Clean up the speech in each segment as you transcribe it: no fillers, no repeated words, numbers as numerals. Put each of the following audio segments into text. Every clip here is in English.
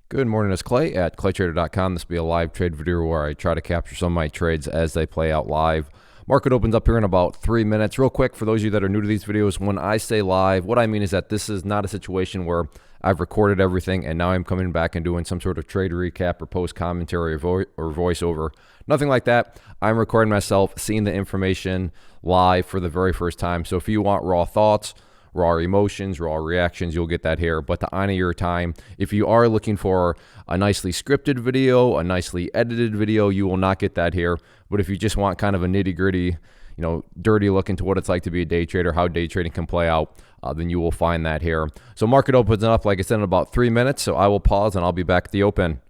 Good morning, it's Clay at claytrader.com. This will be a live trade video where I try to capture some of my trades as they play out live. Market opens up here in about 3 minutes. Real quick, for those of you that are new to these videos, when I say live, what I mean is that this is not a situation where I've recorded everything and now I'm coming back and doing some sort of trade recap or post commentary or voiceover. Nothing like that. I'm recording myself, seeing the information live for the very first time. So if you want raw thoughts, raw emotions, raw reactions, you'll get that here. But to honor your time, if you are looking for a nicely scripted video, a nicely edited video, you will not get that here. But if you just want kind of a nitty gritty, dirty look into what it's like to be a day trader, how day trading can play out, then you will find that here. So market opens up, like I said, in about 3 minutes. So I will pause and I'll be back at the open.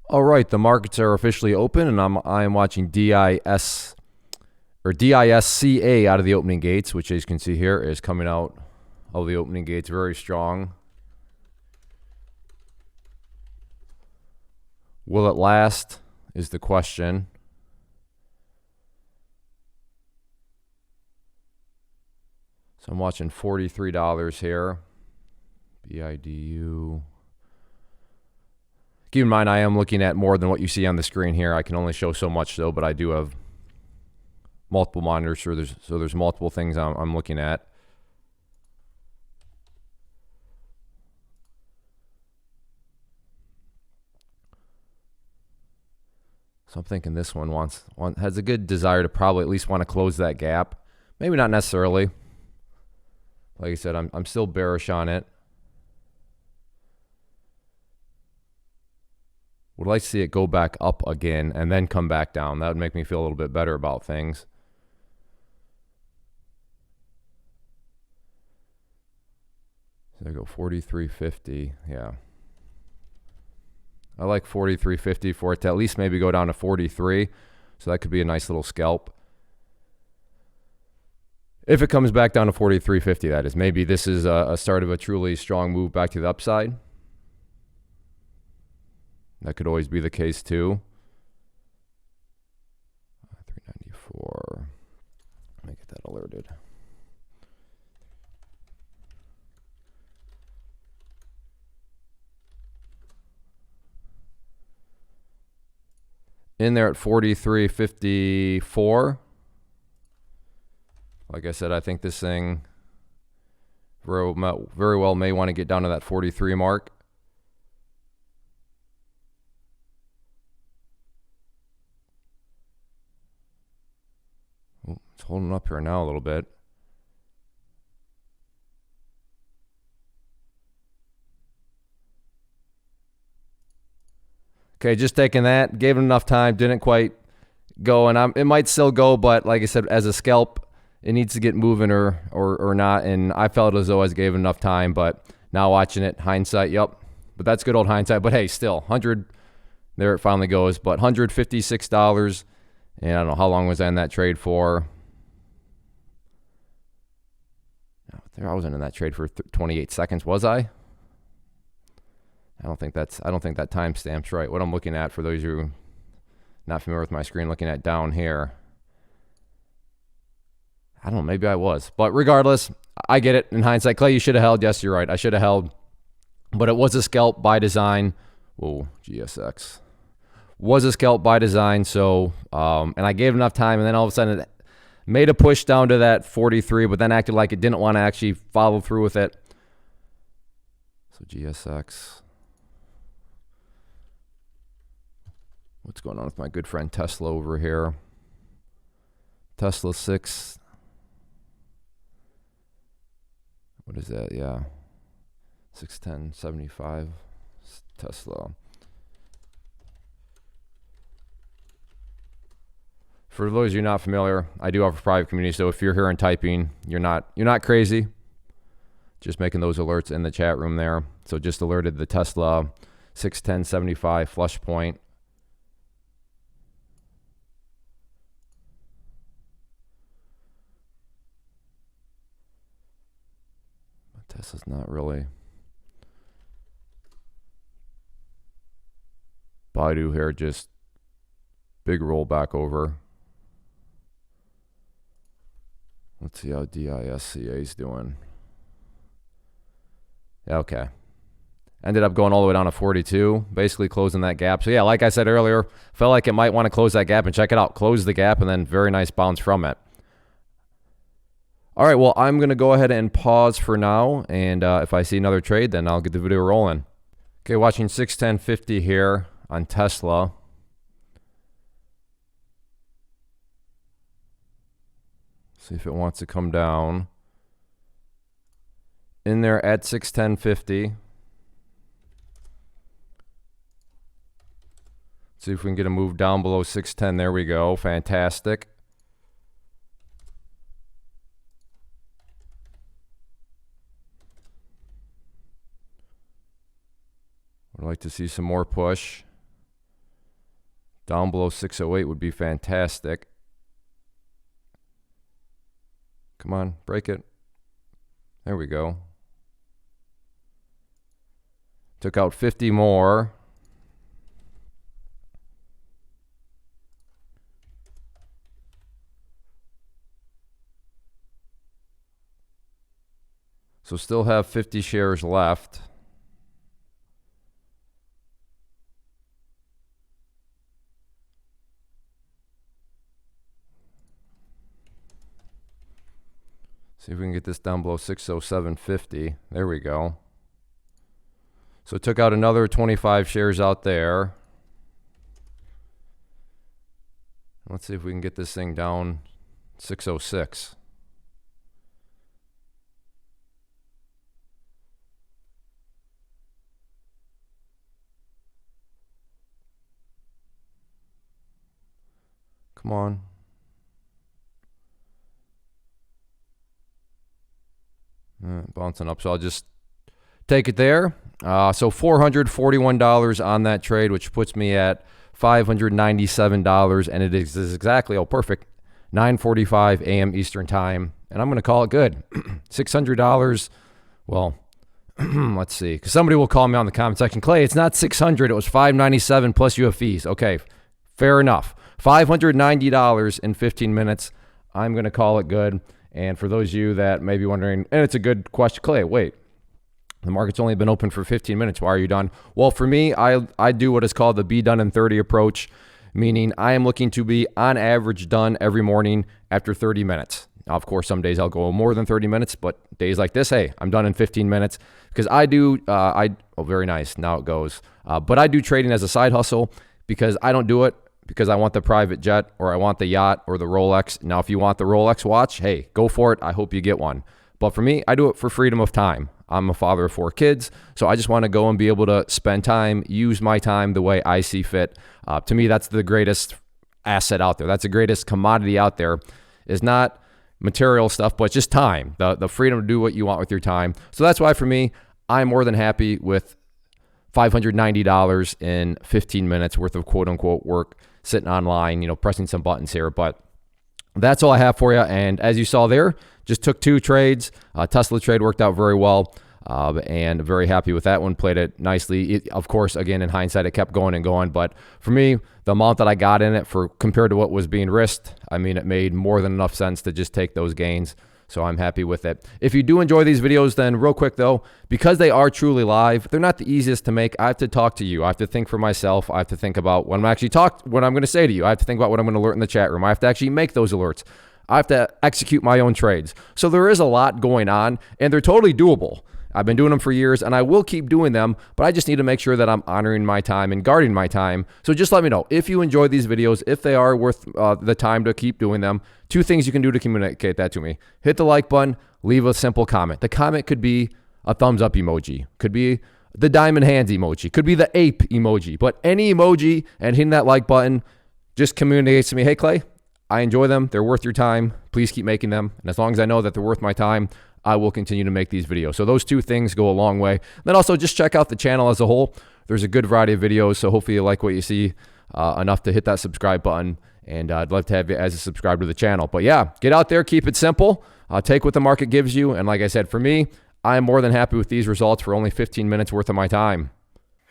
All right, the markets are officially open and I am watching DISCA out of the opening gates, which as you can see here is coming out of the opening gates very strong. Will it last is the question. So I'm watching $43 here. BIDU. Keep in mind, I am looking at more than what you see on the screen here. I can only show so much though, but I do have multiple monitors, so there's multiple things I'm looking at. So I'm thinking this one has a good desire to probably at least want to close that gap. Maybe not necessarily. Like I said, I'm still bearish on it. Would like to see it go back up again and then come back down. That would make me feel a little bit better about things. So there we go, 43.50. Yeah. I like 43.50 for it to at least maybe go down to 43. So that could be a nice little scalp. If it comes back down to 43.50, that is. Maybe this is a start of a truly strong move back to the upside. That could always be the case too. 394. Let me get that alerted. In there at 43.54. Like I said, I think this thing very well may want to get down to that 43 mark. It's holding up here now a little bit. Okay, just taking that, gave it enough time, didn't quite go, and it might still go, but like I said, as a scalp, it needs to get moving or not, and I felt as though I gave enough time, but now watching it, hindsight, yep, but that's good old hindsight, but hey, still, 100, there it finally goes, but $156, and I don't know how long was I in that trade for. I wasn't in that trade for 28 seconds, was I? I don't think that timestamp's right. What I'm looking at, for those who are not familiar with my screen, looking at down here. I don't know, maybe I was. But regardless, I get it in hindsight. Clay, you should have held. Yes, you're right. I should have held. But it was a scalp by design. Whoa, GSX. Was a scalp by design. So, and I gave enough time, and then all of a sudden it made a push down to that 43, but then acted like it didn't want to actually follow through with it. So GSX. What's going on with my good friend Tesla over here? Tesla 6. What is that? Yeah. 610.75. Tesla. For those of you not familiar, I do have a private community, so if you're here and typing, you're not crazy. Just making those alerts in the chat room there. So just alerted the Tesla 610.75 flush point. Tesla's not really. Baidu here, just big roll back over. Let's see how DISCA is doing. Yeah, okay. Ended up going all the way down to 42, basically closing that gap. So yeah, like I said earlier, felt like it might want to close that gap, and check it out. Close the gap, and then very nice bounce from it. All right, well, I'm going to go ahead and pause for now, and if I see another trade, then I'll get the video rolling. Okay, watching 610.50 here on Tesla. See if it wants to come down. In there at 610.50. See if we can get a move down below 610. There we go. Fantastic. I'd like to see some more push. Down below 608 would be fantastic. Come on, break it. There we go. Took out 50 more. So still have 50 shares left. See if we can get this down below 607.50. There we go. So it took out another 25 shares out there. Let's see if we can get this thing down 606. Come on. Bouncing up, so I'll just take it there. So $441 on that trade, which puts me at $597, and it is exactly, oh, perfect, 9:45 a.m. Eastern time, and I'm going to call it good. $600, well, let's see, because somebody will call me on the comment section, Clay, it's not 600, it was $597 plus you have fees. Okay, fair enough. $590 in 15 minutes. I'm going to call it good. And for those of you that may be wondering, and it's a good question, Clay, wait, the market's only been open for 15 minutes. Why are you done? Well, for me, I do what is called the be done in 30 approach, meaning I am looking to be on average done every morning after 30 minutes. Now, of course, some days I'll go more than 30 minutes, but days like this, hey, I'm done in 15 minutes because I do, oh, very nice. Now it goes. But I do trading as a side hustle because I don't do it because I want the private jet or I want the yacht or the Rolex. Now, if you want the Rolex watch, hey, go for it. I hope you get one. But for me, I do it for freedom of time. I'm a father of 4 kids, so I just want to go and be able to spend time, use my time the way I see fit. To me, that's the greatest asset out there. That's the greatest commodity out there, is not material stuff, but just time, the freedom to do what you want with your time. So that's why for me, I'm more than happy with $590 in 15 minutes worth of quote unquote work sitting online, pressing some buttons here. But that's all I have for you. And as you saw there, just took 2 trades. Tesla trade worked out very well, and very happy with that one. Played it nicely. Of course, again, in hindsight, it kept going and going. But for me, the amount that I got in it for compared to what was being risked, I mean, it made more than enough sense to just take those gains. So I'm happy with it. If you do enjoy these videos, then real quick though, because they are truly live, they're not the easiest to make. I have to talk to you. I have to think for myself. I have to think about what I'm going to say to you. I have to think about what I'm going to alert in the chat room. I have to actually make those alerts. I have to execute my own trades. So there is a lot going on, and they're totally doable. I've been doing them for years, and I will keep doing them, but I just need to make sure that I'm honoring my time and guarding my time. So just let me know if you enjoy these videos, if they are worth the time to keep doing them. 2 things you can do to communicate that to me. Hit the like button, leave a simple comment. The comment could be a thumbs up emoji, could be the diamond hands emoji, could be the ape emoji, but any emoji and hitting that like button just communicates to me, hey, Clay, I enjoy them. They're worth your time. Please keep making them. And as long as I know that they're worth my time, I will continue to make these videos. So those 2 things go a long way. Then also just check out the channel as a whole. There's a good variety of videos, so hopefully you like what you see enough to hit that subscribe button. And I'd love to have you as a subscriber to the channel. But yeah, get out there, keep it simple, take what the market gives you. And like I said, for me, I'm more than happy with these results for only 15 minutes worth of my time.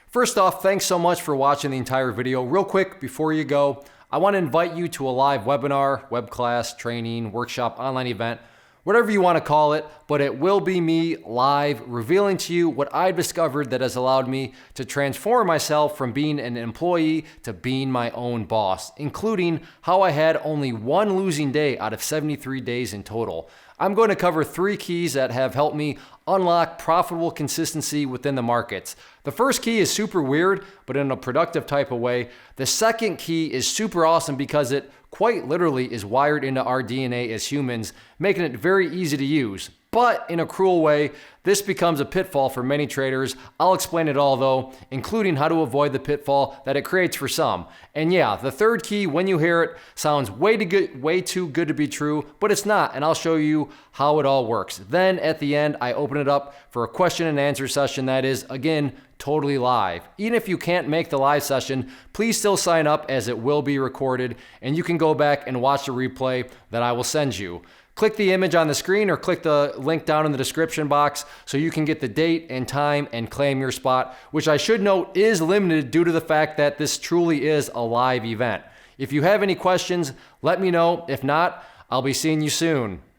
First off, thanks so much for watching the entire video. Real quick, before you go, I want to invite you to a live webinar, web class, training, workshop, online event, whatever you want to call it, but it will be me live revealing to you what I've discovered that has allowed me to transform myself from being an employee to being my own boss, including how I had only one losing day out of 73 days in total. I'm going to cover 3 keys that have helped me unlock profitable consistency within the markets. The first key is super weird, but in a productive type of way. The second key is super awesome because it quite literally is wired into our DNA as humans, making it very easy to use. But in a cruel way, this becomes a pitfall for many traders. I'll explain it all though, including how to avoid the pitfall that it creates for some. And yeah, the third key, when you hear it, sounds way too good to be true, but it's not, and I'll show you how it all works. Then at the end, I open it up for a question and answer session that is, again, totally live. Even if you can't make the live session, please still sign up as it will be recorded, and you can go back and watch the replay that I will send you. Click the image on the screen or click the link down in the description box so you can get the date and time and claim your spot, which I should note is limited due to the fact that this truly is a live event. If you have any questions, let me know. If not, I'll be seeing you soon.